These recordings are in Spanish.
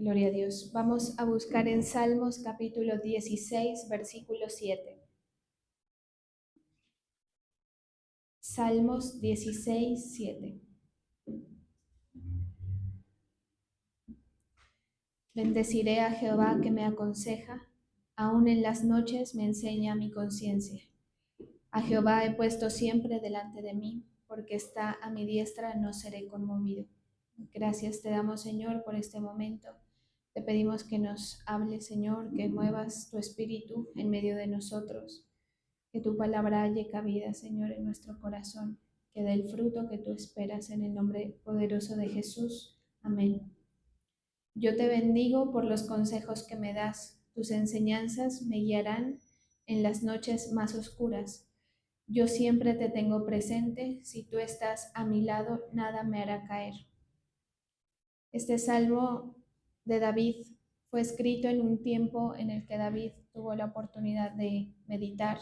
Gloria a Dios. Vamos a buscar en Salmos capítulo 16, versículo 7. Salmos 16, 7. Bendeciré a Jehová que me aconseja, aún en las noches me enseña mi conciencia. A Jehová he puesto siempre delante de mí, porque está a mi diestra, no seré conmovido. Gracias te damos, Señor, por este momento. Te pedimos que nos hables, Señor, que muevas tu espíritu en medio de nosotros, que tu palabra halle cabida, Señor, en nuestro corazón, que dé el fruto que tú esperas en el nombre poderoso de Jesús. Amén. Yo te bendigo por los consejos que me das. Tus enseñanzas me guiarán en las noches más oscuras. Yo siempre te tengo presente. Si tú estás a mi lado, nada me hará caer. Este salmo de David fue escrito en un tiempo en el que David tuvo la oportunidad de meditar.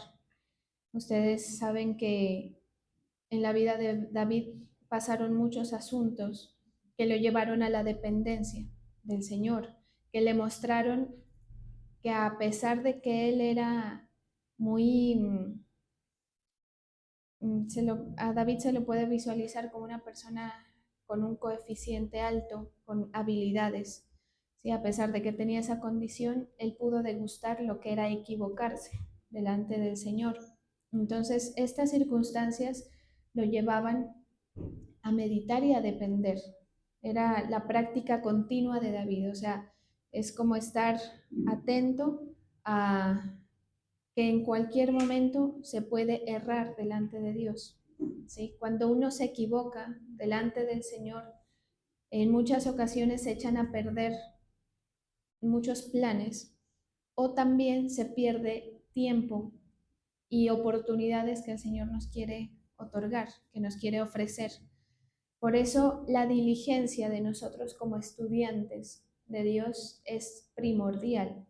Ustedes saben que en la vida de David pasaron muchos asuntos que lo llevaron a la dependencia del Señor, que le mostraron que a pesar de que él era muy, a David se lo puede visualizar como una persona con un coeficiente alto, con habilidades. Sí, a pesar de que tenía esa condición, él pudo degustar lo que era equivocarse delante del Señor. Entonces, estas circunstancias lo llevaban a meditar y a depender. Era la práctica continua de David, o sea, es como estar atento a que en cualquier momento se puede errar delante de Dios. ¿Sí? Cuando uno se equivoca delante del Señor, en muchas ocasiones se echan a perder muchos planes o también se pierde tiempo y oportunidades que el Señor nos quiere otorgar, que nos quiere ofrecer. Por eso la diligencia de nosotros como estudiantes de Dios es primordial.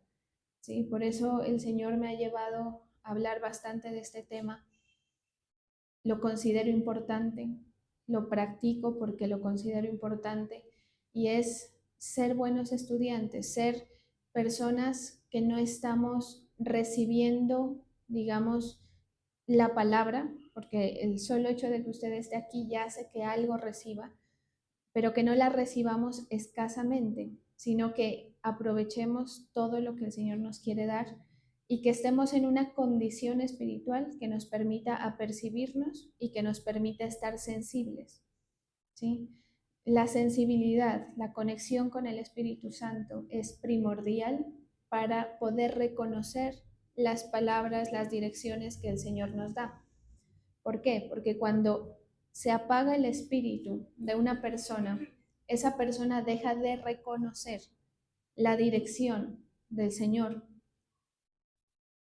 ¿Sí? Por eso el Señor me ha llevado a hablar bastante de este tema. Lo considero importante, lo practico porque lo considero importante y es ser buenos estudiantes, ser personas que no estamos recibiendo, digamos, la palabra, porque el solo hecho de que usted esté aquí ya hace que algo reciba, pero que no la recibamos escasamente, sino que aprovechemos todo lo que el Señor nos quiere dar y que estemos en una condición espiritual que nos permita apercibirnos y que nos permita estar sensibles, ¿sí? La sensibilidad, la conexión con el Espíritu Santo es primordial para poder reconocer las palabras, las direcciones que el Señor nos da. ¿Por qué? Porque cuando se apaga el espíritu de una persona, esa persona deja de reconocer la dirección del Señor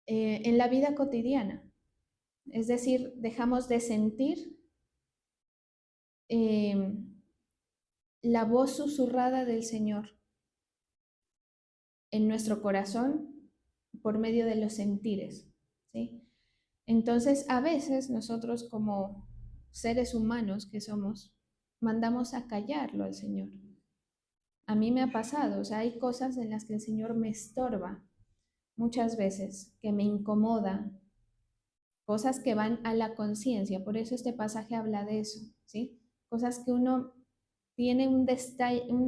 en la vida cotidiana. Es decir, dejamos de sentir eh, la voz susurrada del Señor en nuestro corazón por medio de los sentires, ¿sí? Entonces, a veces nosotros como seres humanos que somos, mandamos a callarlo al Señor. A mí me ha pasado, o sea, hay cosas en las que el Señor me estorba muchas veces, que me incomoda, cosas que van a la conciencia. Por eso este pasaje habla de eso, ¿sí? Cosas que uno tiene un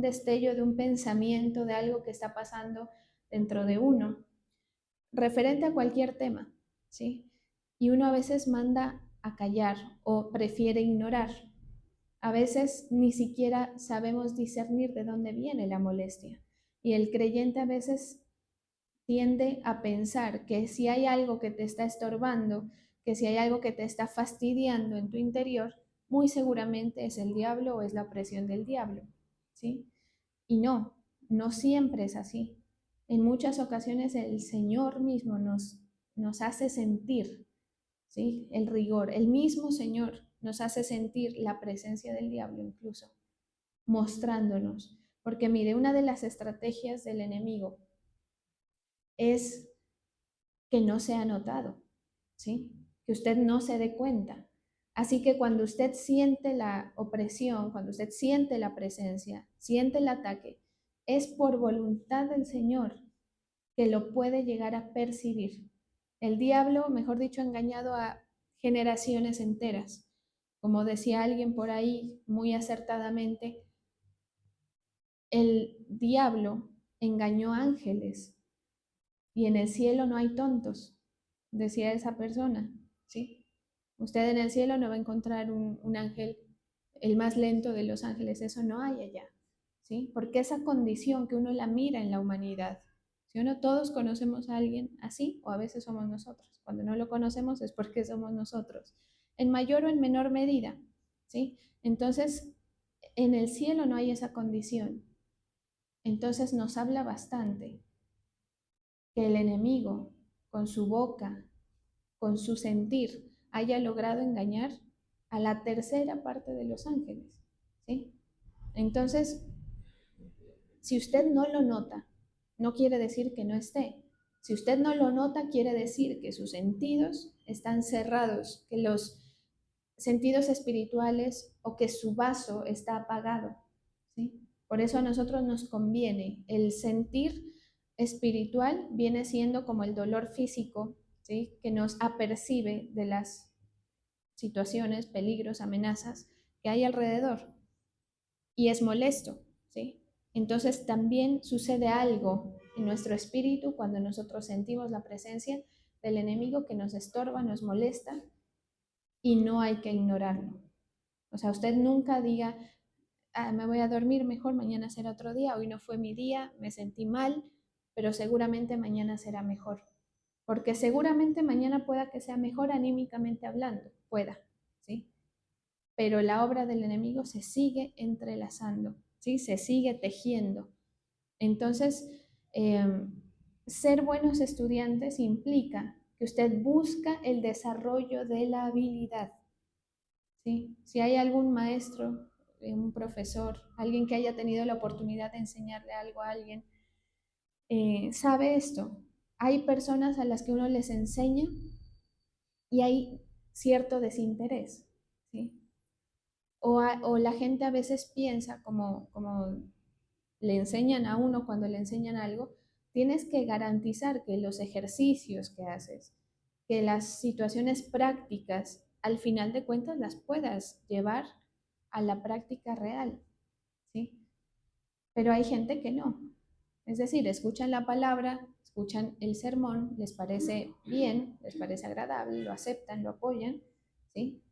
destello de un pensamiento, de algo que está pasando dentro de uno, referente a cualquier tema, ¿sí? Y uno a veces manda a callar o prefiere ignorar. A veces ni siquiera sabemos discernir de dónde viene la molestia. Y el creyente a veces tiende a pensar que si hay algo que te está estorbando, que si hay algo que te está fastidiando en tu interior, muy seguramente es el diablo o es la presión del diablo, ¿sí? Y no, no siempre es así. En muchas ocasiones el Señor mismo nos hace sentir, ¿sí? El rigor. El mismo Señor nos hace sentir la presencia del diablo incluso, mostrándonos. Porque mire, una de las estrategias del enemigo es que no sea notado, ¿sí? Que usted no se dé cuenta. Así que cuando usted siente la opresión, cuando usted siente la presencia, siente el ataque, es por voluntad del Señor que lo puede llegar a percibir. El diablo, mejor dicho, ha engañado a generaciones enteras. Como decía alguien por ahí muy acertadamente, el diablo engañó ángeles y en el cielo no hay tontos, decía esa persona, ¿sí? Usted en el cielo no va a encontrar un ángel, el más lento de los ángeles, eso no hay allá, ¿sí? Porque esa condición que uno la mira en la humanidad, si uno todos conocemos a alguien así, o a veces somos nosotros, cuando no lo conocemos es porque somos nosotros, en mayor o en menor medida, ¿sí? Entonces, en el cielo no hay esa condición, entonces nos habla bastante que el enemigo, con su boca, con su sentir, haya logrado engañar a la tercera parte de los ángeles, ¿sí? Entonces, si usted no lo nota, no quiere decir que no esté. Si usted no lo nota, quiere decir que sus sentidos están cerrados, que los sentidos espirituales o que su vaso está apagado, ¿sí? Por eso a nosotros nos conviene el sentir espiritual, viene siendo como el dolor físico, ¿sí? Que nos apercibe de las situaciones, peligros, amenazas que hay alrededor y es molesto, ¿sí? Entonces también sucede algo en nuestro espíritu cuando nosotros sentimos la presencia del enemigo que nos estorba, nos molesta y no hay que ignorarlo. O sea, usted nunca diga, ah, me voy a dormir mejor, mañana será otro día, hoy no fue mi día, me sentí mal, pero seguramente mañana será mejor. Porque seguramente mañana pueda que sea mejor anímicamente hablando, pueda, ¿sí? Pero la obra del enemigo se sigue entrelazando, ¿sí? Se sigue tejiendo. Entonces, ser buenos estudiantes implica que usted busca el desarrollo de la habilidad, ¿sí? Si hay algún maestro, un profesor, alguien que haya tenido la oportunidad de enseñarle algo a alguien, sabe esto. Hay personas a las que uno les enseña y hay cierto desinterés, ¿sí? O la gente a veces piensa, como le enseñan a uno cuando le enseñan algo, tienes que garantizar que los ejercicios que haces, que las situaciones prácticas, al final de cuentas las puedas llevar a la práctica real, ¿sí? Pero hay gente que no. Es decir, escuchan la palabra, escuchan el sermón, les parece bien, les parece agradable, lo aceptan, lo apoyan, ¿sí?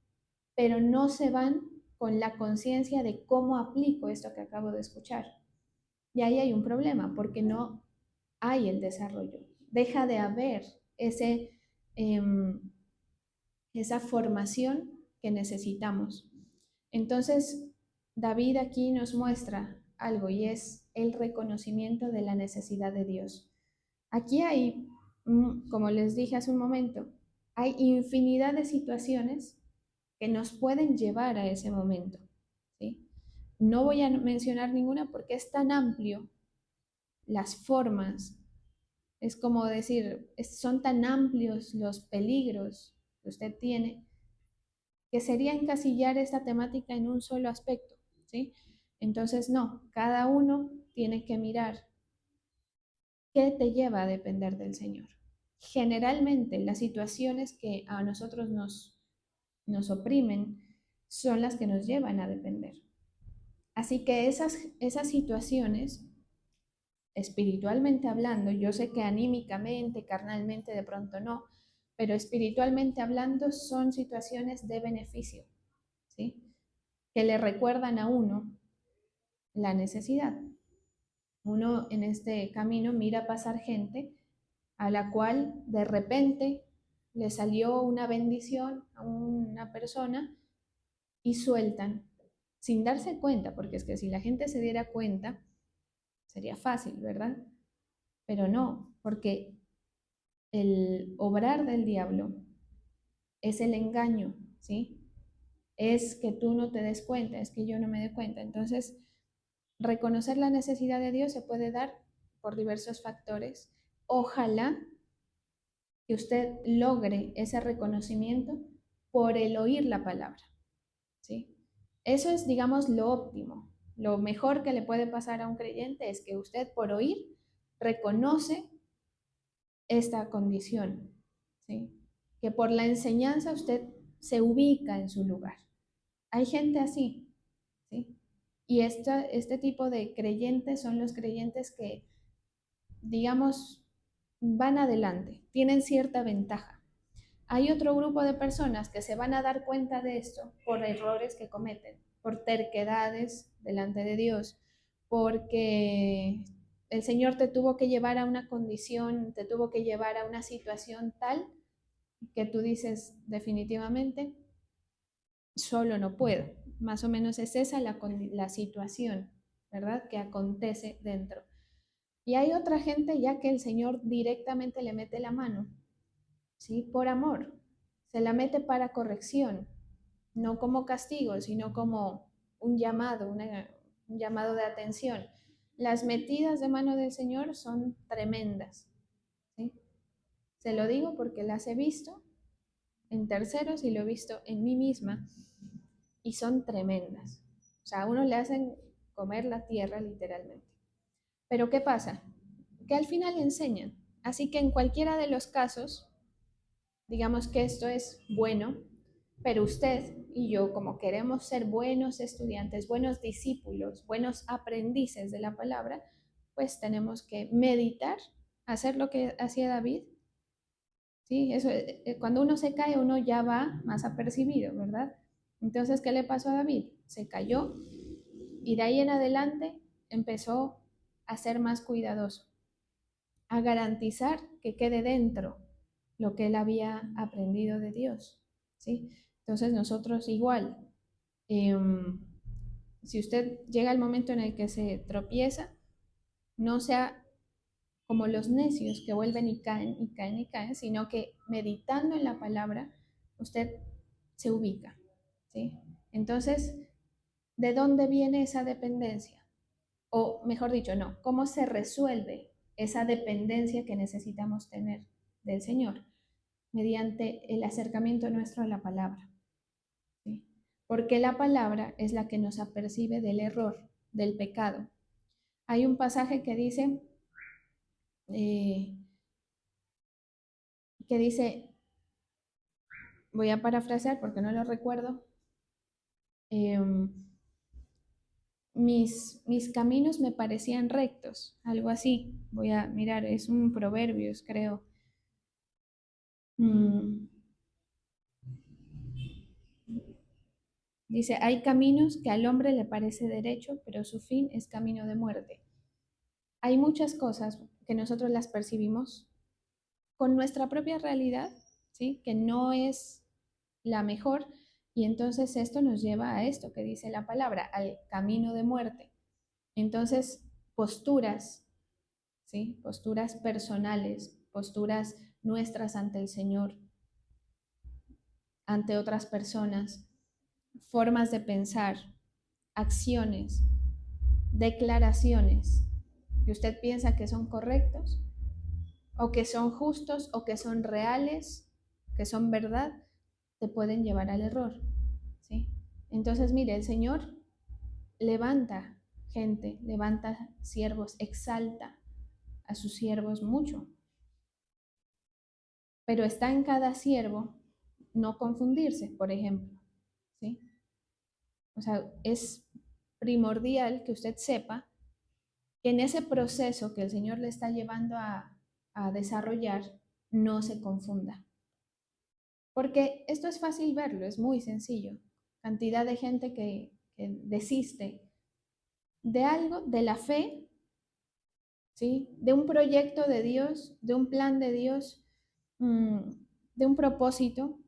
Pero no se van con la conciencia de cómo aplico esto que acabo de escuchar. Y ahí hay un problema, porque no hay el desarrollo. Deja de haber ese, esa formación que necesitamos. Entonces, David aquí nos muestra algo y es el reconocimiento de la necesidad de Dios. Aquí hay, como les dije hace un momento, hay infinidad de situaciones que nos pueden llevar a ese momento, ¿sí? No voy a mencionar ninguna porque es tan amplio las formas, es como decir, son tan amplios los peligros que usted tiene que sería encasillar esta temática en un solo aspecto, ¿sí? Entonces, no, cada uno tiene que mirar qué te lleva a depender del Señor. Generalmente las situaciones que a nosotros nos oprimen son las que nos llevan a depender. Así que esas situaciones, espiritualmente hablando, yo sé que anímicamente, carnalmente de pronto no, pero espiritualmente hablando son situaciones de beneficio, ¿sí? Que le recuerdan a uno la necesidad. Uno en este camino mira pasar gente a la cual de repente le salió una bendición a una persona y sueltan sin darse cuenta, porque es que si la gente se diera cuenta sería fácil, ¿verdad? Pero no, porque el obrar del diablo es el engaño, ¿sí? Es que tú no te des cuenta, es que yo no me dé cuenta. Entonces, reconocer la necesidad de Dios se puede dar por diversos factores. Ojalá que usted logre ese reconocimiento por el oír la palabra, ¿sí? Eso es, digamos, lo óptimo. Lo mejor que le puede pasar a un creyente es que usted por oír reconoce esta condición, ¿sí? Que por la enseñanza usted se ubica en su lugar. Hay gente así, ¿sí? Y este tipo de creyentes son los creyentes que, digamos, van adelante, tienen cierta ventaja. Hay otro grupo de personas que se van a dar cuenta de esto por errores que cometen, por terquedades delante de Dios, porque el Señor te tuvo que llevar a una condición, te tuvo que llevar a una situación tal que tú dices definitivamente, solo no puedo. Más o menos es esa la situación, ¿verdad? Que acontece dentro. Y hay otra gente ya que el Señor directamente le mete la mano, ¿sí? Por amor. Se la mete para corrección, no como castigo, sino como un llamado, un llamado de atención. Las metidas de mano del Señor son tremendas, ¿sí? Se lo digo porque las he visto en terceros y lo he visto en mí misma y son tremendas. O sea, a uno le hacen comer la tierra literalmente. Pero ¿qué pasa? Que al final enseñan. Así que en cualquiera de los casos, digamos que esto es bueno, pero usted y yo, como queremos ser buenos estudiantes, buenos discípulos, buenos aprendices de la palabra, pues tenemos que meditar, hacer lo que hacía David. ¿Sí? Eso, cuando uno se cae, uno ya va más apercibido, ¿verdad? Entonces, ¿qué le pasó a David? Se cayó y de ahí en adelante empezó a ser más cuidadoso, a garantizar que quede dentro lo que él había aprendido de Dios, ¿sí? Entonces nosotros igual, eh, si usted llega al momento en el que se tropieza, no sea como los necios que vuelven y caen y caen y caen, sino que meditando en la palabra, usted se ubica, ¿sí? Entonces, ¿de dónde viene esa dependencia? O mejor dicho, no, ¿cómo se resuelve esa dependencia que necesitamos tener del Señor? Mediante el acercamiento nuestro a la palabra, ¿sí? Porque la palabra es la que nos apercibe del error, del pecado. Hay un pasaje eh, que dice, voy a parafrasear porque no lo recuerdo, eh, mis caminos me parecían rectos, algo así. Voy a mirar, es un proverbios, creo. Mm, Dice, hay caminos que al hombre le parece derecho, pero su fin es camino de muerte. Hay muchas cosas que nosotros las percibimos con nuestra propia realidad, ¿sí? Que no es la mejor, y entonces esto nos lleva a esto que dice la palabra, al camino de muerte. Entonces, posturas, ¿sí? Posturas personales, posturas nuestras ante el Señor, ante otras personas, formas de pensar, acciones, declaraciones que usted piensa que son correctos o que son justos o que son reales, que son verdad, te pueden llevar al error, ¿sí? Entonces, mire, el Señor levanta gente, levanta siervos, exalta a sus siervos mucho, pero está en cada siervo no confundirse, por ejemplo, ¿sí? O sea, es primordial que usted sepa que en ese proceso que el Señor le está llevando a desarrollar, no se confunda. Porque esto es fácil verlo, es muy sencillo. Cantidad de gente que desiste de algo, de la fe, ¿sí? De un proyecto de Dios, de un plan de Dios, de un propósito,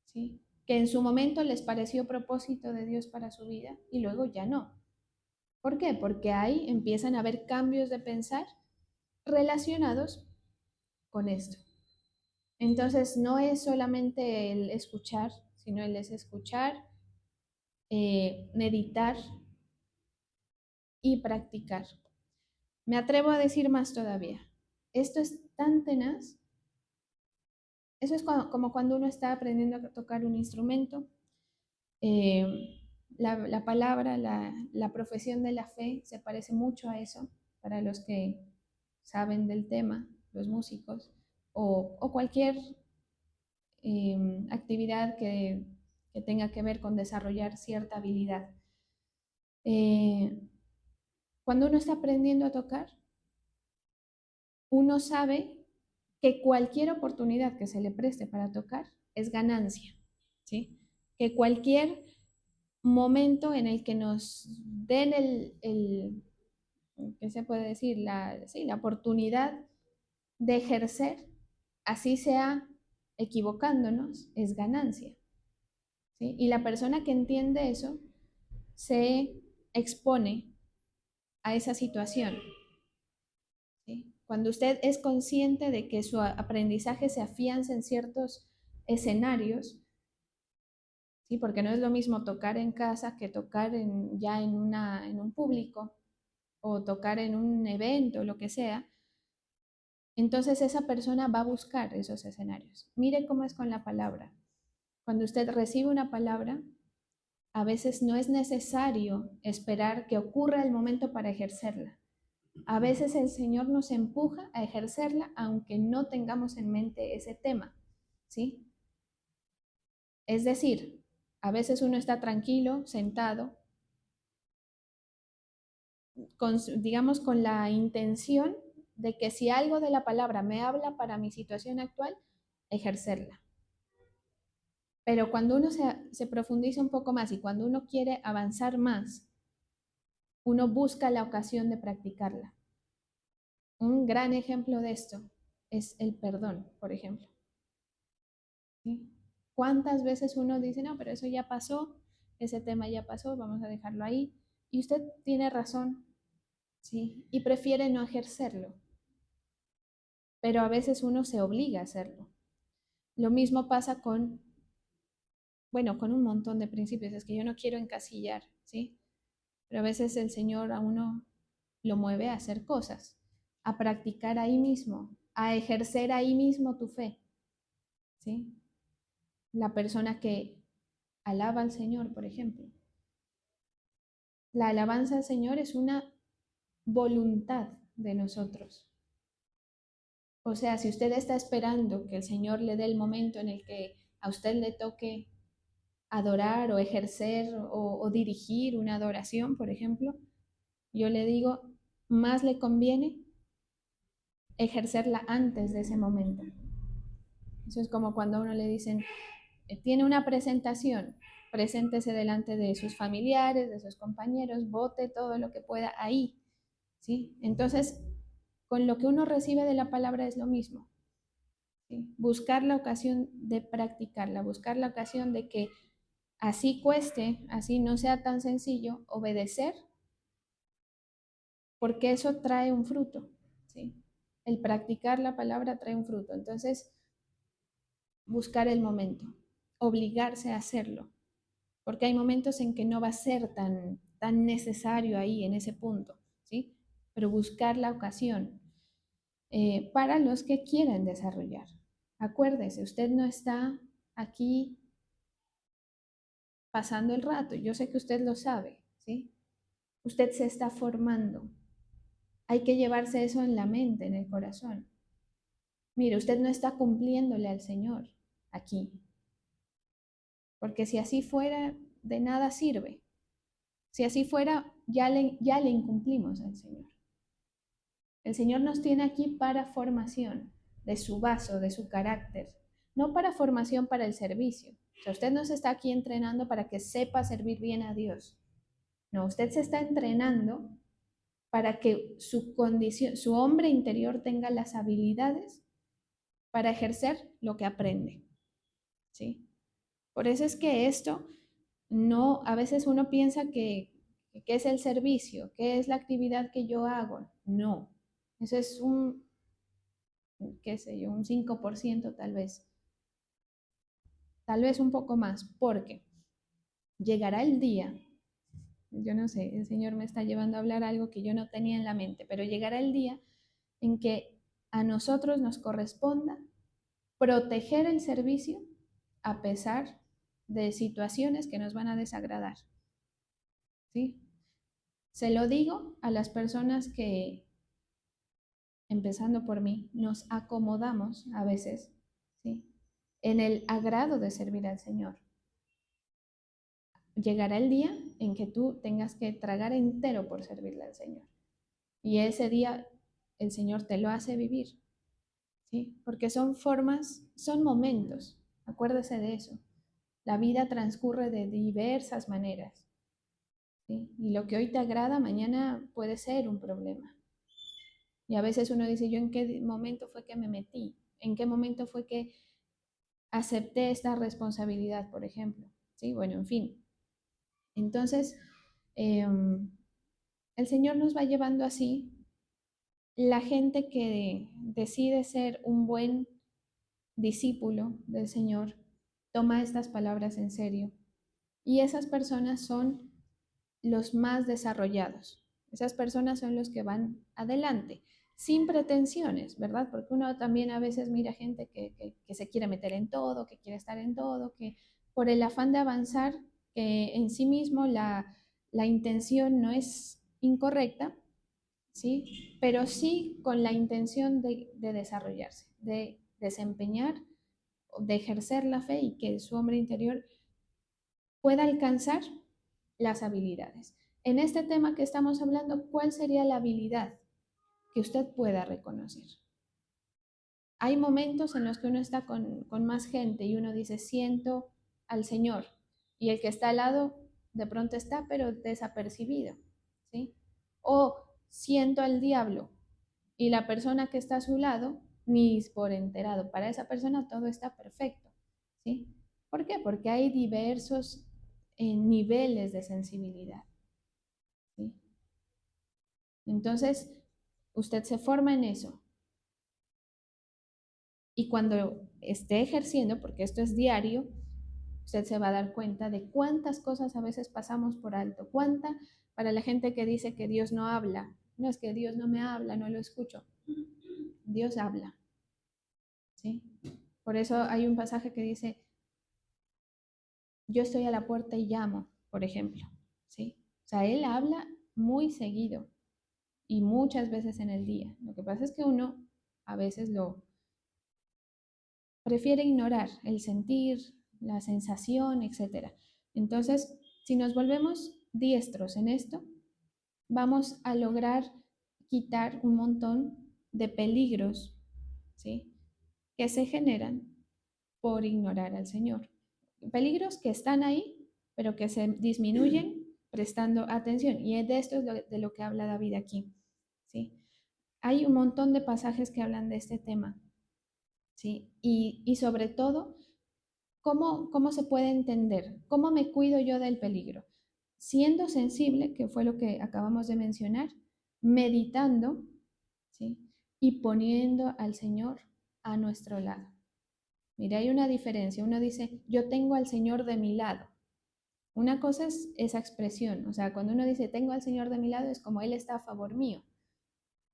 ¿sí? Que en su momento les pareció propósito de Dios para su vida y luego ya no. ¿Por qué? Porque ahí empiezan a haber cambios de pensar relacionados con esto. Entonces, no es solamente el escuchar, sino el es escuchar, meditar y practicar. Me atrevo a decir más todavía. Esto es tan tenaz. Eso es como cuando uno está aprendiendo a tocar un instrumento. Eh, la palabra, la profesión de la fe se parece mucho a eso, para los que saben del tema, los músicos, o cualquier actividad que tenga que ver con desarrollar cierta habilidad. Cuando uno está aprendiendo a tocar, uno sabe que cualquier oportunidad que se le preste para tocar es ganancia, ¿sí? Que cualquier momento en el que nos den ¿qué se puede decir? Sí, la oportunidad de ejercer, así sea equivocándonos, es ganancia, ¿sí? Y la persona que entiende eso se expone a esa situación, ¿sí? Cuando usted es consciente de que su aprendizaje se afianza en ciertos escenarios, ¿sí? Porque no es lo mismo tocar en casa que tocar ya en un público o tocar en un evento, lo que sea. Entonces esa persona va a buscar esos escenarios. Mire cómo es con la palabra. Cuando usted recibe una palabra, a veces no es necesario esperar que ocurra el momento para ejercerla. A veces el Señor nos empuja a ejercerla aunque no tengamos en mente ese tema, ¿sí? Es decir, a veces uno está tranquilo, sentado, digamos con la intención de que si algo de la palabra me habla para mi situación actual, ejercerla. Pero cuando uno se profundiza un poco más y cuando uno quiere avanzar más, uno busca la ocasión de practicarla. Un gran ejemplo de esto es el perdón, por ejemplo. ¿Sí? ¿Cuántas veces uno dice, no, pero eso ya pasó, ese tema ya pasó, vamos a dejarlo ahí? Y usted tiene razón, ¿sí? Y prefiere no ejercerlo. Pero a veces uno se obliga a hacerlo. Lo mismo pasa con un montón de principios. Es que yo no quiero encasillar, ¿sí? Pero a veces el Señor a uno lo mueve a hacer cosas, a practicar ahí mismo, a ejercer ahí mismo tu fe, ¿sí? La persona que alaba al Señor, por ejemplo. La alabanza al Señor es una voluntad de nosotros. O sea, si usted está esperando que el Señor le dé el momento en el que a usted le toque adorar o ejercer o dirigir una adoración, por ejemplo, yo le digo, más le conviene ejercerla antes de ese momento. Eso es como cuando a uno le dicen, tiene una presentación, preséntese delante de sus familiares, de sus compañeros, vote todo lo que pueda ahí, ¿sí? Entonces, con lo que uno recibe de la palabra es lo mismo, ¿sí? Buscar la ocasión de practicarla, buscar la ocasión de que así cueste, así no sea tan sencillo, obedecer, porque eso trae un fruto, ¿sí? El practicar la palabra trae un fruto. Entonces, buscar el momento, obligarse a hacerlo, porque hay momentos en que no va a ser tan necesario ahí, en ese punto, ¿sí? Pero buscar la ocasión para los que quieran desarrollar. Acuérdese, usted no está aquí pasando el rato, yo sé que usted lo sabe, ¿sí? Usted se está formando. Hay que llevarse eso en la mente, en el corazón. Mire, usted no está cumpliéndole al Señor aquí, porque si así fuera, de nada sirve. Si así fuera, ya le incumplimos al Señor. El Señor nos tiene aquí para formación de su vaso, de su carácter, no para formación para el servicio. O sea, usted no se está aquí entrenando para que sepa servir bien a Dios. No, usted se está entrenando para que su condición, su hombre interior tenga las habilidades para ejercer lo que aprende. ¿Sí? Por eso es que esto no, a veces uno piensa que es el servicio, que es la actividad que yo hago. No, eso es qué sé yo, un 5% tal vez un poco más, porque llegará el día, yo no sé, el Señor me está llevando a hablar algo que yo no tenía en la mente, pero llegará el día en que a nosotros nos corresponda proteger el servicio a pesar de situaciones que nos van a desagradar. ¿sí? Se lo digo a las personas que, empezando por mí, nos acomodamos a veces, ¿sí? En el agrado de servir al Señor. Llegará el día en que tú tengas que tragar entero por servirle al Señor. Y ese día el Señor te lo hace vivir, ¿sí? Porque son formas, son momentos. Acuérdese de eso. La vida transcurre de diversas maneras, ¿sí? Y lo que hoy te agrada, mañana puede ser un problema. Y a veces uno dice, ¿yo en qué momento fue que me metí? ¿En qué momento fue que acepté esta responsabilidad, por ejemplo? ¿Sí? Bueno, en fin. Entonces, el Señor nos va llevando así. La gente que decide ser un buen discípulo del Señor toma estas palabras en serio. Y esas personas son los más desarrollados. Esas personas son los que van adelante, sin pretensiones, ¿verdad? Porque uno también a veces mira gente que se quiere meter en todo, que quiere estar en todo, que por el afán de avanzar, que en sí mismo la intención no es incorrecta, ¿sí? Pero sí con la intención de desarrollarse, de desempeñar, de ejercer la fe y que su hombre interior pueda alcanzar las habilidades. En este tema que estamos hablando, ¿cuál sería la habilidad que usted pueda reconocer? Hay momentos en los que uno está con más gente y uno dice, siento al Señor, y el que está al lado de pronto está, pero desapercibido, ¿sí? O siento al diablo y la persona que está a su lado ni por enterado. Para esa persona todo está perfecto, ¿sí? ¿Por qué? Porque hay diversos niveles de sensibilidad, ¿sí? Entonces, usted se forma en eso. Y cuando esté ejerciendo, porque esto es diario, usted se va a dar cuenta de cuántas cosas a veces pasamos por alto. Cuánta, para la gente que dice que Dios no habla, no es que Dios no me habla, no lo escucho. Dios habla, ¿sí? Por eso hay un pasaje que dice, yo estoy a la puerta y llamo, por ejemplo, ¿sí? O sea, Él habla muy seguido y muchas veces en el día. Lo que pasa es que uno a veces lo prefiere ignorar el sentir, la sensación, etcétera. Entonces, si nos volvemos diestros en esto, vamos a lograr quitar un montón de peligros, ¿sí? Que se generan por ignorar al Señor. Peligros que están ahí, pero que se disminuyen prestando atención. Y de esto es de lo que habla David aquí, ¿sí? Hay un montón de pasajes que hablan de este tema, ¿sí? Y sobre todo, ¿cómo se puede entender? ¿Cómo me cuido yo del peligro? Siendo sensible, que fue lo que acabamos de mencionar, meditando, ¿sí? Y poniendo al Señor a nuestro lado. Mira, hay una diferencia. Uno dice, yo tengo al Señor de mi lado. Una cosa es esa expresión, o sea, cuando uno dice, tengo al Señor de mi lado, es como Él está a favor mío,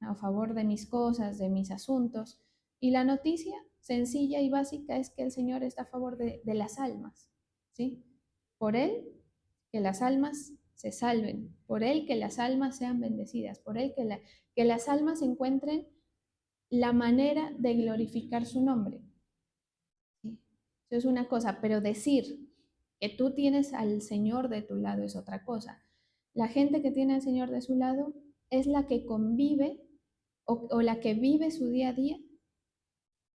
a favor de mis cosas, de mis asuntos. Y la noticia sencilla y básica es que el Señor está a favor de las almas, ¿sí? Por Él, que las almas se salven, por Él, que las almas sean bendecidas, por Él, que las almas encuentren la manera de glorificar su nombre. ¿Sí? Eso es una cosa, pero decir que tú tienes al Señor de tu lado es otra cosa. La gente que tiene al Señor de su lado es la que convive o la que vive su día a día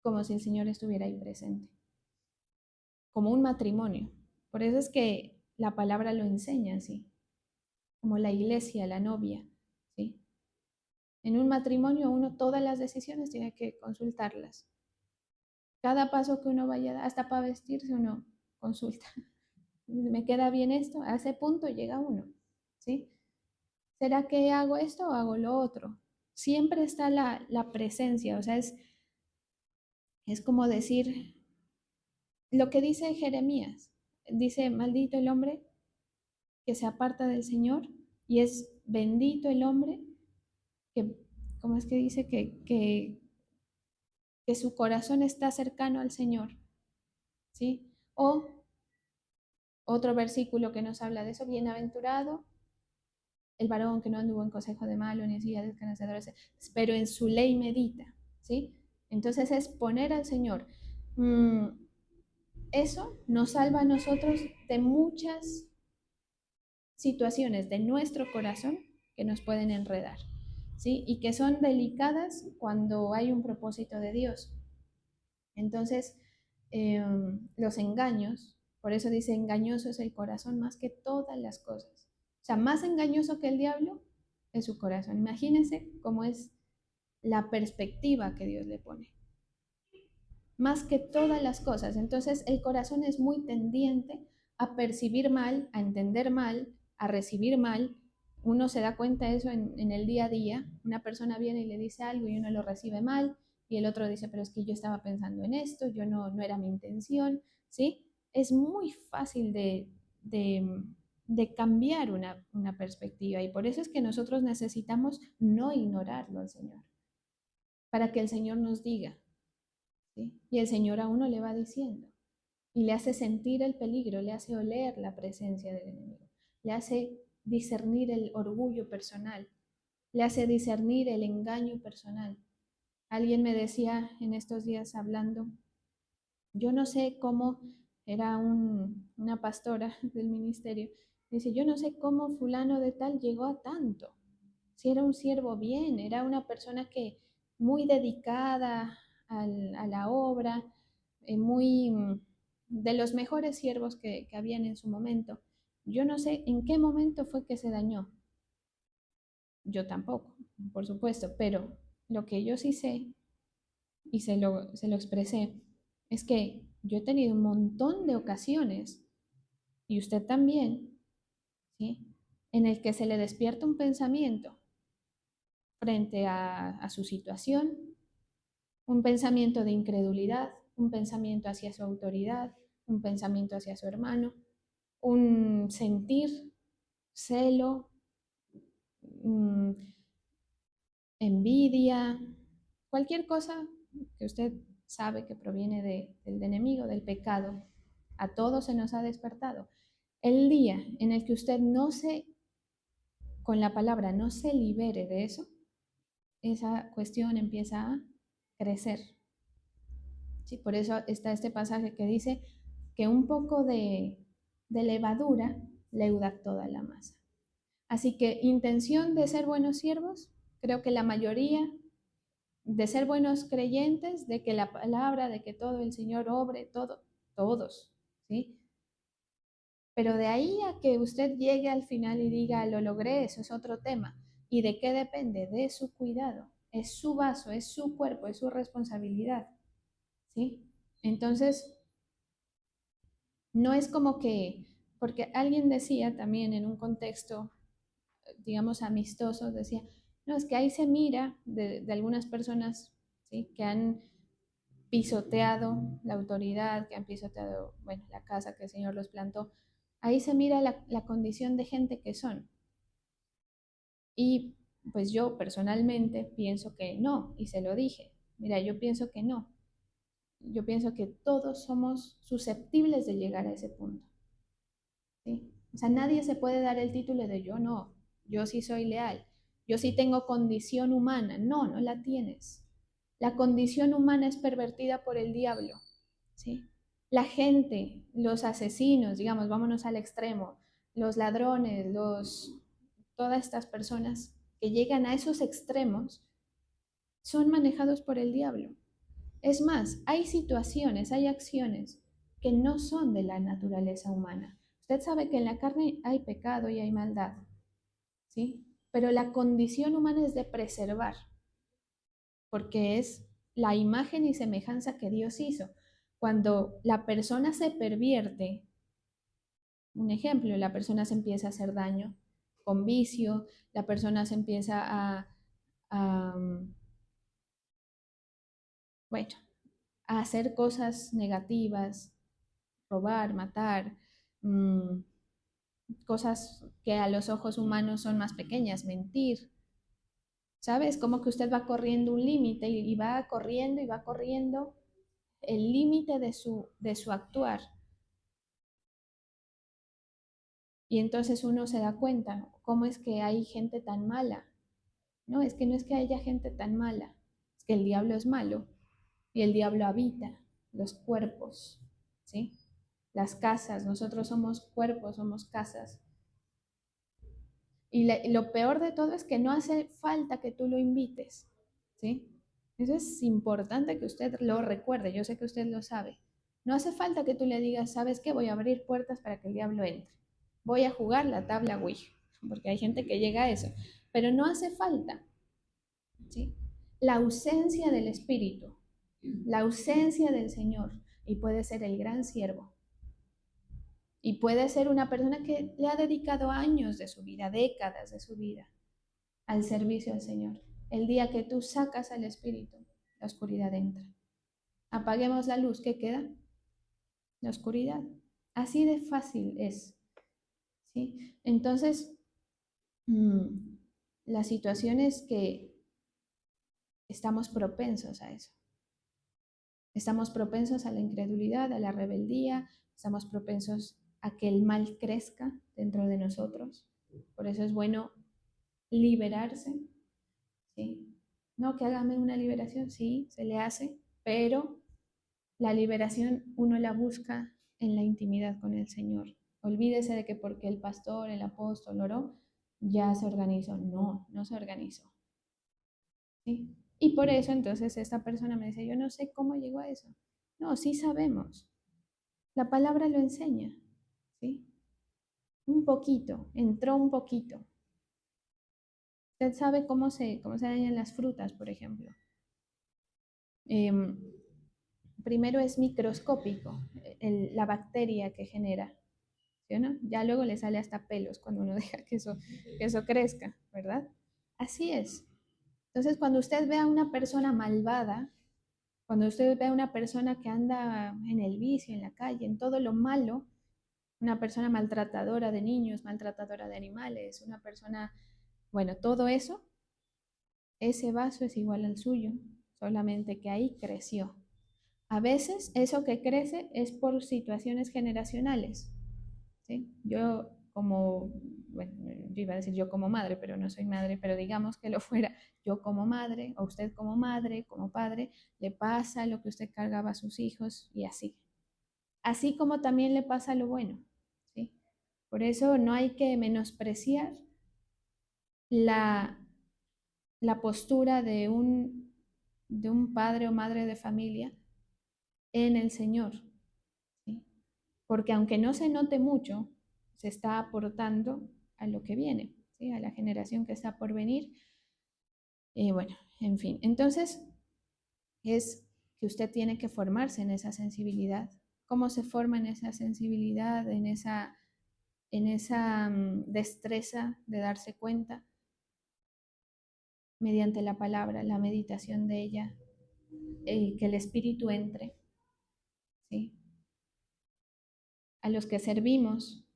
como si el Señor estuviera ahí presente, como un matrimonio. Por eso es que la palabra lo enseña así, como la iglesia, la novia, ¿sí? En un matrimonio uno todas las decisiones tiene que consultarlas. Cada paso que uno vaya, hasta para vestirse uno consulta. ¿Me queda bien esto? A ese punto llega uno, ¿sí? ¿Será que hago esto o hago lo otro? Siempre está la presencia, o sea, es como decir lo que dice Jeremías. Dice, maldito el hombre que se aparta del Señor y es bendito el hombre que, ¿cómo es que dice? Que su corazón está cercano al Señor, ¿sí? O otro versículo que nos habla de eso, bienaventurado el varón que no anduvo en consejo de malo, ni silla de escarnecedores, pero en su ley medita, ¿sí? Entonces es poner al Señor. Eso nos salva a nosotros de muchas situaciones de nuestro corazón que nos pueden enredar, ¿sí? Y que son delicadas cuando hay un propósito de Dios. Entonces, los engaños, por eso dice, engañoso es el corazón más que todas las cosas. O sea, más engañoso que el diablo es su corazón. Imagínense cómo es la perspectiva que Dios le pone. Más que todas las cosas. Entonces, el corazón es muy tendiente a percibir mal, a entender mal, a recibir mal. Uno se da cuenta de eso en el día a día. Una persona viene y le dice algo y uno lo recibe mal y el otro dice, pero es que yo estaba pensando en esto, yo no era mi intención, ¿sí? Es muy fácil de cambiar una perspectiva y por eso es que nosotros necesitamos no ignorarlo al Señor, para que el Señor nos diga, ¿sí? Y el Señor a uno le va diciendo y le hace sentir el peligro, le hace oler la presencia del enemigo, le hace discernir el orgullo personal, le hace discernir el engaño personal. Alguien me decía en estos días hablando, yo no sé cómo, era una pastora del ministerio, dice, yo no sé cómo fulano de tal llegó a tanto. Si era un siervo bien, era una persona que muy dedicada a la obra, muy de los mejores siervos que habían en su momento. Yo no sé en qué momento fue que se dañó. Yo tampoco, por supuesto, pero lo que yo sí sé y se lo expresé es que yo he tenido un montón de ocasiones, y usted también, ¿sí? En el que se le despierta un pensamiento frente a su situación, un pensamiento de incredulidad, un pensamiento hacia su autoridad, un pensamiento hacia su hermano, un sentir, celo, mm, envidia, cualquier cosa que usted sabe que proviene del enemigo, del pecado. A todos se nos ha despertado. El día en el que usted con la palabra, no se libere de eso, esa cuestión empieza a crecer. Sí, por eso está este pasaje que dice que un poco de levadura leuda toda la masa. Así que intención de ser buenos siervos, creo que la mayoría de ser buenos creyentes, de que la palabra, de que todo el Señor obre, todo, todos, ¿sí? Pero de ahí a que usted llegue al final y diga, lo logré, eso es otro tema. ¿Y de qué depende? De su cuidado. Es su vaso, es su cuerpo, es su responsabilidad, ¿sí? Entonces, no es como que, porque alguien decía también en un contexto, digamos, amistoso, decía, no, es que ahí se mira de algunas personas, ¿sí? Que han pisoteado la autoridad, que han pisoteado, bueno, la casa que el Señor los plantó. Ahí se mira la condición de gente que son. Y pues yo personalmente pienso que no, y se lo dije. Mira, yo pienso que no. Yo pienso que todos somos susceptibles de llegar a ese punto, ¿sí? O sea, nadie se puede dar el título de yo no, yo sí soy leal, yo sí tengo condición humana. No, no la tienes. La condición humana es pervertida por el diablo, ¿sí? La gente, los asesinos, digamos, vámonos al extremo, los ladrones, todas estas personas que llegan a esos extremos son manejados por el diablo. Es más, hay situaciones, hay acciones que no son de la naturaleza humana. Usted sabe que en la carne hay pecado y hay maldad, ¿sí? Pero la condición humana es de preservar, porque es la imagen y semejanza que Dios hizo. Cuando la persona se pervierte, un ejemplo, la persona se empieza a hacer daño con vicio, la persona se empieza a bueno, a hacer cosas negativas, robar, matar, mmm, cosas que a los ojos humanos son más pequeñas, mentir. ¿Sabes? Como que usted va corriendo un límite y va corriendo y va corriendo el límite de su actuar. Y entonces uno se da cuenta, ¿cómo es que hay gente tan mala? No, es que no es que haya gente tan mala, es que el diablo es malo y el diablo habita los cuerpos, ¿sí? Las casas, nosotros somos cuerpos, somos casas. Y lo peor de todo es que no hace falta que tú lo invites, ¿sí? Eso es importante que usted lo recuerde, yo sé que usted lo sabe. No hace falta que tú le digas, ¿sabes qué? Voy a abrir puertas para que el diablo entre. Voy a jugar la tabla Ouija, porque hay gente que llega a eso. Pero no hace falta, ¿sí? La ausencia del Espíritu, la ausencia del Señor, y puede ser el gran siervo, y puede ser una persona que le ha dedicado años de su vida, décadas de su vida, al servicio al Señor. El día que tú sacas al Espíritu, la oscuridad entra. Apaguemos la luz, ¿qué queda? La oscuridad. Así de fácil es, ¿sí? Entonces, la situación es que estamos propensos a eso. Estamos propensos a la incredulidad, a la rebeldía, estamos propensos a que el mal crezca dentro de nosotros. Por eso es bueno liberarse, ¿sí? No que hágame una liberación, sí, se le hace, pero la liberación uno la busca en la intimidad con el Señor. Olvídese de que porque el pastor, el apóstol oró, ya se organizó. No, no se organizó, ¿sí? Y por eso entonces esta persona me dice, yo no sé cómo llegó a eso. No, sí sabemos. La palabra lo enseña, ¿sí? Un poquito, entró un poquito. Usted sabe cómo se dañan las frutas, por ejemplo. Em, Primero es microscópico la bacteria que genera, ¿sí o no? Ya luego le sale hasta pelos cuando uno deja que eso crezca, ¿verdad? Así es. Entonces, cuando usted ve a una persona malvada, cuando usted ve a una persona que anda en el vicio, en la calle, en todo lo malo, una persona maltratadora de niños, maltratadora de animales, una persona, bueno, todo eso, ese vaso es igual al suyo, solamente que ahí creció. A veces eso que crece es por situaciones generacionales, ¿sí? Yo como, bueno, yo iba a decir yo como madre, pero no soy madre, pero digamos que lo fuera, yo como madre, o usted como madre, como padre, le pasa lo que usted cargaba a sus hijos y así. Así como también le pasa lo bueno, ¿sí? Por eso no hay que menospreciar la, la postura de un padre o madre de familia en el Señor, ¿sí? Porque aunque no se note mucho, se está aportando a lo que viene, ¿sí? A la generación que está por venir. Bueno, en fin, entonces es que usted tiene que formarse en esa sensibilidad. ¿Cómo se forma en esa sensibilidad, en esa destreza de darse cuenta? Mediante la palabra, la meditación de ella, que el Espíritu entre, ¿sí? A los que servimos,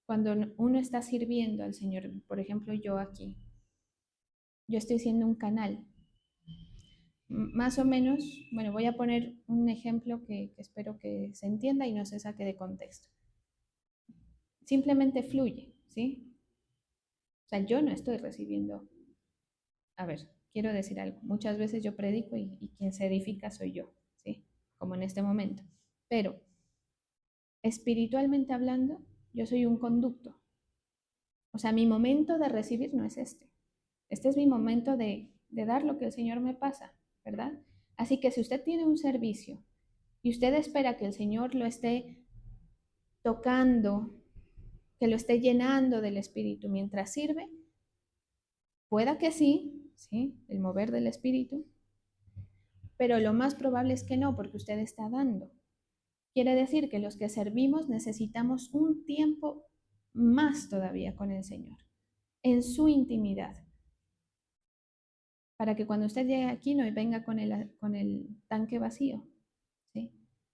cuando uno está sirviendo al Señor, por ejemplo, yo aquí, yo estoy siendo un canal. Más o menos, bueno, voy a poner un ejemplo que espero que se entienda y no se saque de contexto. Simplemente fluye, ¿sí? O sea, yo no estoy recibiendo. A ver, quiero decir algo. Muchas veces yo predico y quien se edifica soy yo, ¿sí? Como en este momento. Pero espiritualmente hablando, yo soy un conducto. O sea, mi momento de recibir no es este. Este es mi momento de dar lo que el Señor me pasa, ¿verdad? Así que si usted tiene un servicio y usted espera que el Señor lo esté tocando, que lo esté llenando del Espíritu mientras sirve, pueda que sí, ¿sí? El mover del Espíritu, pero lo más probable es que no, porque usted está dando. Quiere decir que los que servimos necesitamos un tiempo más todavía con el Señor, en su intimidad, para que cuando usted llegue aquí no venga con el tanque vacío, ¿sí?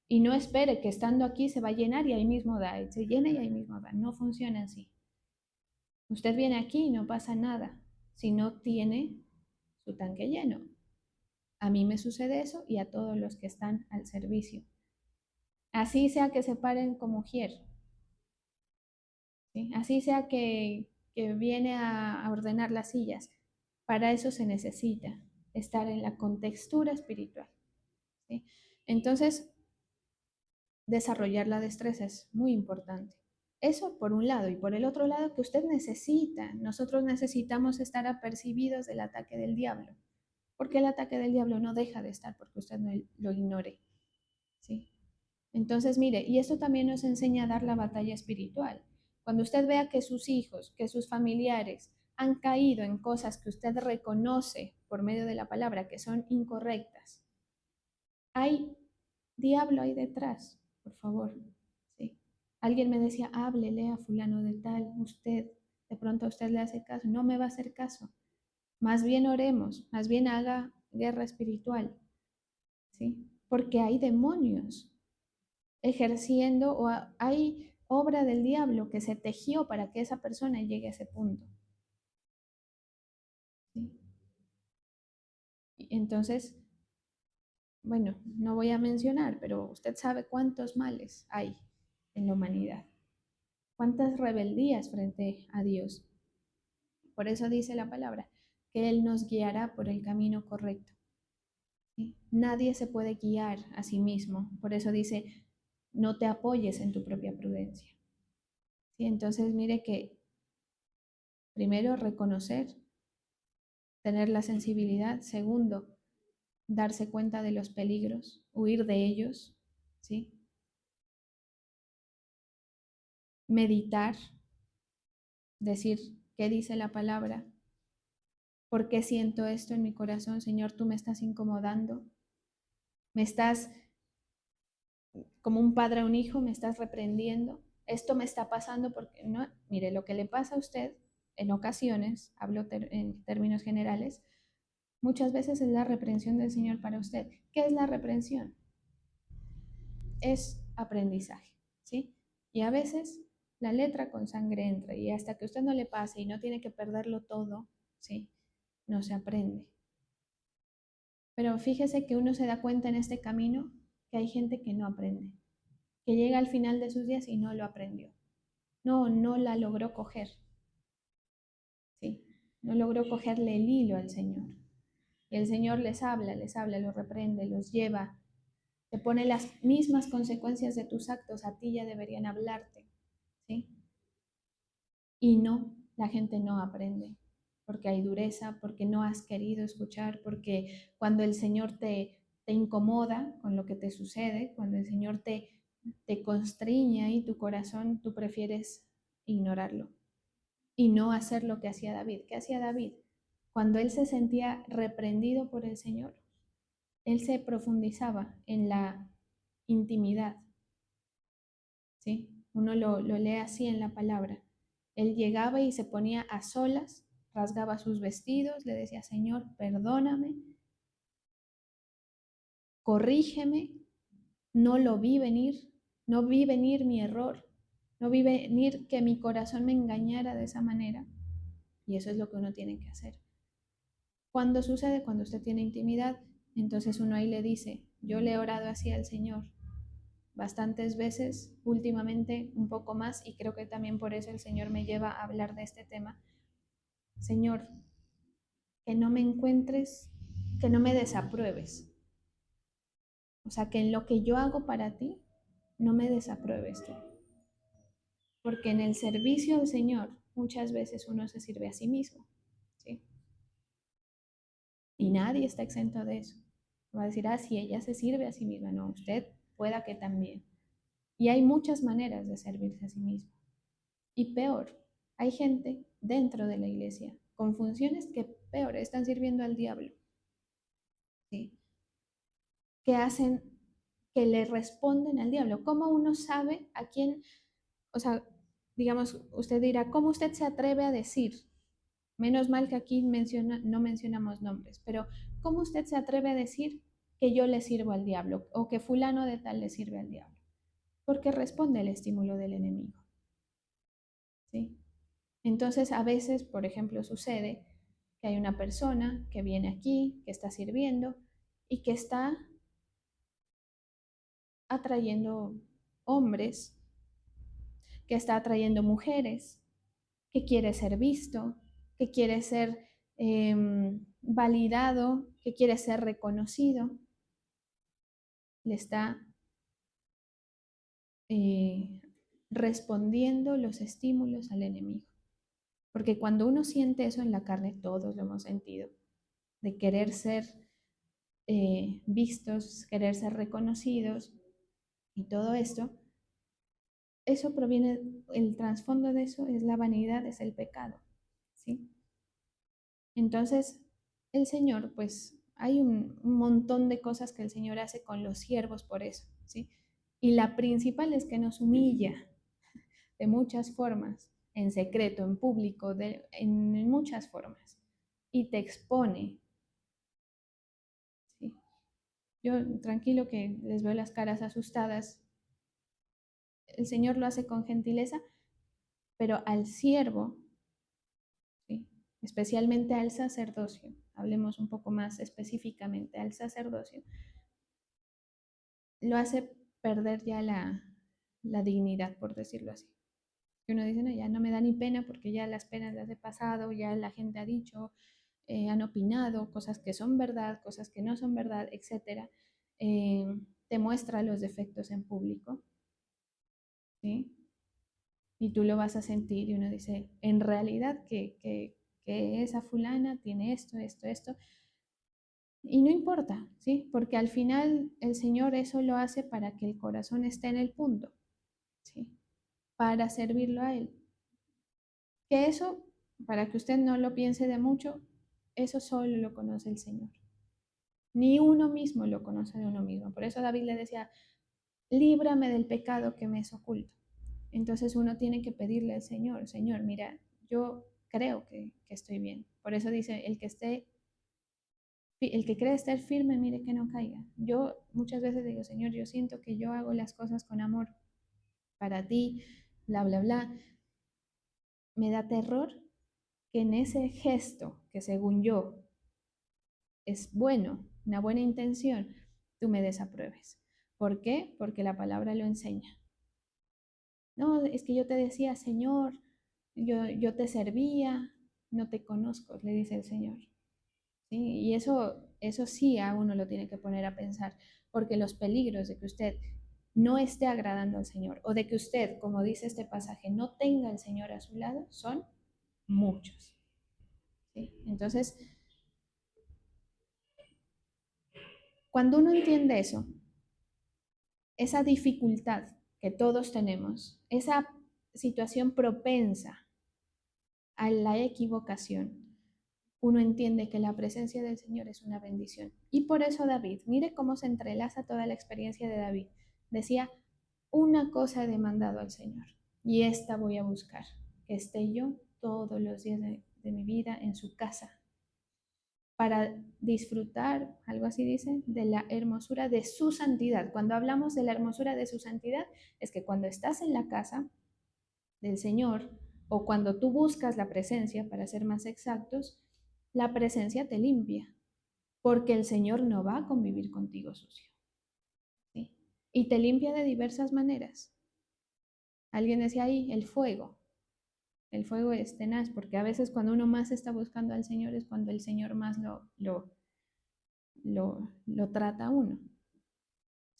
Y no espere que estando aquí se va a llenar y ahí mismo da, se llena y ahí mismo da. No funciona así. Usted viene aquí y no pasa nada si no tiene su tanque lleno. A mí me sucede eso y a todos los que están al servicio. Así sea que se paren como Ujier, ¿sí? Así sea que viene a ordenar las sillas. Para eso se necesita estar en la contextura espiritual, ¿sí? Entonces, desarrollar la destreza es muy importante. Eso por un lado, y por el otro lado que usted necesita, nosotros necesitamos estar apercibidos del ataque del diablo, porque el ataque del diablo no deja de estar porque usted no lo ignore, ¿sí? Entonces, mire, y esto también nos enseña a dar la batalla espiritual. Cuando usted vea que sus hijos, que sus familiares han caído en cosas que usted reconoce por medio de la palabra que son incorrectas, hay diablo ahí detrás, por favor. ¿Sí? Alguien me decía, háblele a fulano de tal, usted, de pronto a usted le hace caso, no me va a hacer caso. Más bien oremos, más bien haga guerra espiritual, ¿sí? Porque hay demonios ejerciendo o hay obra del diablo que se tejió para que esa persona llegue a ese punto, ¿sí? Entonces, bueno, no voy a mencionar, pero usted sabe cuántos males hay en la humanidad, cuántas rebeldías frente a Dios. Por eso dice la palabra, que Él nos guiará por el camino correcto, ¿sí? Nadie se puede guiar a sí mismo. Por eso dice, no te apoyes en tu propia prudencia, ¿sí? Entonces, mire que primero reconocer, tener la sensibilidad. Segundo, darse cuenta de los peligros, huir de ellos, ¿sí? Meditar, decir qué dice la palabra, por qué siento esto en mi corazón, Señor, tú me estás incomodando, me estás, como un padre a un hijo, me estás reprendiendo, esto me está pasando porque no, mire, lo que le pasa a usted en ocasiones, hablo en términos generales, muchas veces es la reprensión del Señor para usted. ¿Qué es la reprensión? Es aprendizaje, ¿sí? Y a veces la letra con sangre entra y hasta que usted no le pase y no tiene que perderlo todo, ¿sí? No se aprende. Pero fíjese que uno se da cuenta en este camino que hay gente que no aprende, que llega al final de sus días y no lo aprendió. No la logró coger, ¿sí? No logró cogerle el hilo al Señor. Y el Señor les habla, los reprende, los lleva, te pone las mismas consecuencias de tus actos, a ti ya deberían hablarte, ¿sí? Y no, la gente no aprende, porque hay dureza, porque no has querido escuchar, porque cuando el Señor te incomoda con lo que te sucede, cuando el Señor te constriña ahí tu corazón, tú prefieres ignorarlo y no hacer lo que hacía David. ¿Qué hacía David? Cuando él se sentía reprendido por el Señor, él se profundizaba en la intimidad, ¿sí? Uno lo lee así en la palabra. Él llegaba y se ponía a solas, rasgaba sus vestidos, le decía, Señor, perdóname, corrígeme, no lo vi venir, no vi venir mi error, no vi venir que mi corazón me engañara de esa manera. Y eso es lo que uno tiene que hacer. Cuando sucede, cuando usted tiene intimidad, entonces uno ahí le dice, yo le he orado así al Señor bastantes veces, últimamente un poco más, y creo que también por eso el Señor me lleva a hablar de este tema. Señor, que no me encuentres, que no me desapruebes. O sea, que en lo que yo hago para ti, no me desapruebes tú. Porque en el servicio al Señor, muchas veces uno se sirve a sí mismo, ¿sí? Y nadie está exento de eso. Va a decir, ah, sí, ella se sirve a sí misma. No, usted pueda que también. Y hay muchas maneras de servirse a sí mismo. Y peor, hay gente dentro de la iglesia con funciones que peor están sirviendo al diablo, ¿sí? Que hacen, que le responden al diablo. ¿Cómo uno sabe a quién, o sea, digamos, usted dirá, ¿cómo usted se atreve a decir? Menos mal que aquí no mencionamos nombres, pero ¿cómo usted se atreve a decir que yo le sirvo al diablo o que fulano de tal le sirve al diablo? Porque responde al estímulo del enemigo, ¿sí? Entonces, a veces, por ejemplo, sucede que hay una persona que viene aquí, que está sirviendo y que está atrayendo hombres que está atrayendo mujeres, que quiere ser visto, que quiere ser validado, que quiere ser reconocido. Le está respondiendo los estímulos al enemigo. Porque cuando uno siente eso en la carne, todos lo hemos sentido, de querer ser vistos, querer ser reconocidos y todo esto, eso proviene, el trasfondo de eso es la vanidad, es el pecado, ¿sí? Entonces, el Señor, pues, hay un montón de cosas que el Señor hace con los siervos por eso, ¿sí? Y la principal es que nos humilla de muchas formas, en secreto, en público, en muchas formas, y te expone, ¿sí? Yo tranquilo que les veo las caras asustadas, el Señor lo hace con gentileza, pero al siervo, ¿sí? Especialmente al sacerdocio, hablemos un poco más específicamente al sacerdocio, lo hace perder ya la dignidad, por decirlo así. Y uno dice, no, ya no me da ni pena porque ya las penas las he pasado, ya la gente ha dicho, han opinado, cosas que son verdad, cosas que no son verdad, etc. Te muestra los defectos en público, ¿sí? Y tú lo vas a sentir y uno dice, en realidad que esa fulana tiene esto, esto, esto. Y no importa, ¿sí? Porque al final el Señor eso lo hace para que el corazón esté en el punto, ¿sí? Para servirlo a Él. Que eso, para que usted no lo piense de mucho, eso solo lo conoce el Señor. Ni uno mismo lo conoce de uno mismo. Por eso David le decía, líbrame del pecado que me es oculto. Entonces uno tiene que pedirle al Señor, Señor, mira, yo creo que estoy bien. Por eso dice, el que cree estar firme, mire que no caiga. Yo muchas veces digo, Señor, yo siento que yo hago las cosas con amor para ti, bla, bla, bla. Me da terror que en ese gesto, que según yo es bueno, una buena intención, tú me desapruebes. ¿Por qué? Porque la palabra lo enseña. No, es que yo te decía, Señor, yo te servía, no te conozco, le dice el Señor. ¿Sí? Y eso sí a uno lo tiene que poner a pensar, porque los peligros de que usted no esté agradando al Señor o de que usted, como dice este pasaje, no tenga al Señor a su lado, son muchos. ¿Sí? Entonces, cuando uno entiende eso, esa dificultad que todos tenemos, esa situación propensa a la equivocación, uno entiende que la presencia del Señor es una bendición. Y por eso David, mire cómo se entrelaza toda la experiencia de David. Decía, una cosa he demandado al Señor y esta voy a buscar, que esté yo todos los días de mi vida en su casa para disfrutar, algo así dice, de la hermosura de su santidad. Cuando hablamos de la hermosura de su santidad, es que cuando estás en la casa del Señor o cuando tú buscas la presencia, para ser más exactos, la presencia te limpia, porque el Señor no va a convivir contigo sucio, ¿sí? Y te limpia de diversas maneras. Alguien decía ahí, el fuego. El fuego es tenaz, porque a veces cuando uno más está buscando al Señor es cuando el Señor más lo trata a uno,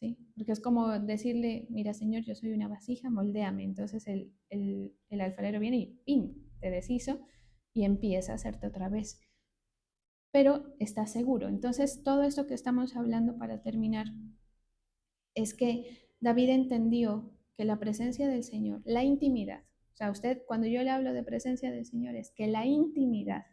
¿sí? Porque es como decirle, mira Señor, yo soy una vasija, moldéame. Entonces el alfarero viene y ¡pin! Te deshizo y empieza a hacerte otra vez. Pero está seguro. Entonces todo esto que estamos hablando para terminar es que David entendió que la presencia del Señor, la intimidad, o sea, usted cuando yo le hablo de presencia del Señor es que la intimidad,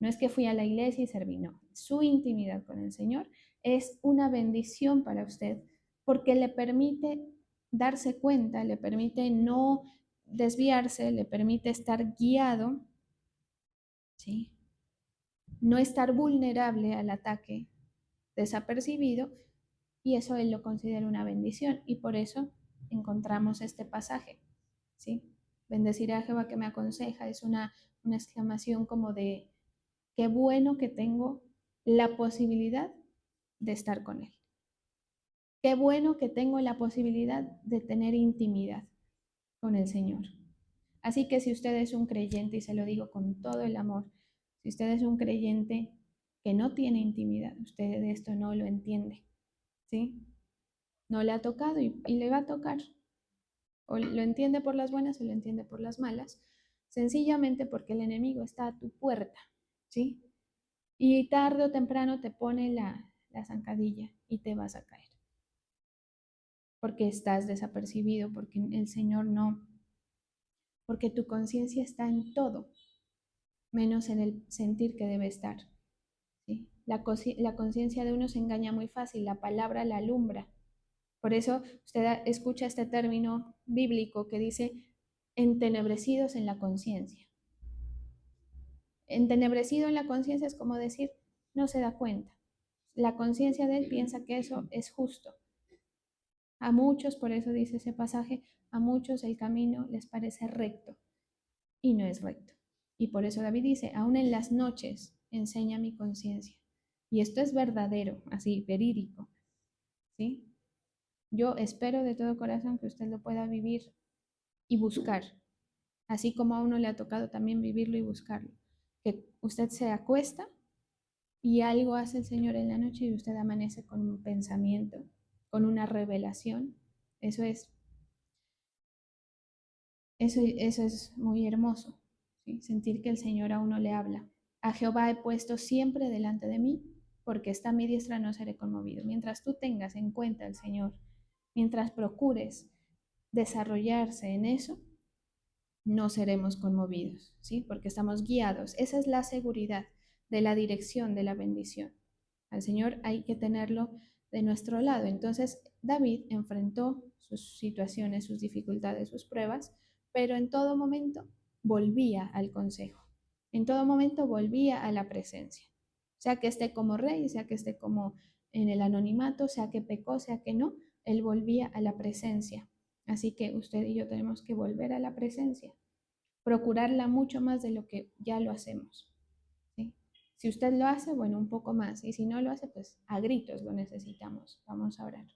no es que fui a la iglesia y serví, no, su intimidad con el Señor es una bendición para usted porque le permite darse cuenta, le permite no desviarse, le permite estar guiado, ¿sí? No estar vulnerable al ataque desapercibido, y eso él lo considera una bendición y por eso encontramos este pasaje, ¿sí? Bendeciré a Jehová que me aconseja, es una exclamación como de qué bueno que tengo la posibilidad de estar con él. Qué bueno que tengo la posibilidad de tener intimidad. con el Señor. Así que si usted es un creyente, y se lo digo con todo el amor, si usted es un creyente que no tiene intimidad, usted de esto no lo entiende, ¿sí? No le ha tocado y le va a tocar. O lo entiende por las buenas o lo entiende por las malas, sencillamente porque el enemigo está a tu puerta, ¿sí? Y tarde o temprano te pone la zancadilla y te vas a caer, porque estás desapercibido, porque el Señor no, porque tu conciencia está en todo, menos en el sentir que debe estar, ¿sí? La conciencia de uno se engaña muy fácil, la palabra la alumbra. Por eso usted escucha este término bíblico que dice entenebrecidos en la conciencia. Entenebrecido en la conciencia es como decir, no se da cuenta. La conciencia de él piensa que eso es justo. A muchos, por eso dice ese pasaje, a muchos el camino les parece recto y no es recto. Y por eso David dice, aún en las noches enseña mi conciencia. Y esto es verdadero, así, verídico, ¿sí? Yo espero de todo corazón que usted lo pueda vivir y buscar, así como a uno le ha tocado también vivirlo y buscarlo. Que usted se acuesta y algo hace el Señor en la noche y usted amanece con un pensamiento, con una revelación. Eso es, eso es muy hermoso, ¿sí? Sentir que el Señor a uno le habla. A Jehová he puesto siempre delante de mí, porque está a mi diestra no seré conmovido. Mientras tú tengas en cuenta al Señor, mientras procures desarrollarse en eso, no seremos conmovidos, ¿sí? Porque estamos guiados. Esa es la seguridad de la dirección de la bendición. Al Señor hay que tenerlo de nuestro lado. Entonces, David enfrentó sus situaciones, sus dificultades, sus pruebas, pero en todo momento volvía al consejo. En todo momento volvía a la presencia. Sea que esté como rey, sea que esté como en el anonimato, sea que pecó, sea que no, él volvía a la presencia. Así que usted y yo tenemos que volver a la presencia, procurarla mucho más de lo que ya lo hacemos, ¿sí? Si usted lo hace, bueno, un poco más. Y si no lo hace, pues a gritos lo necesitamos. Vamos a orar.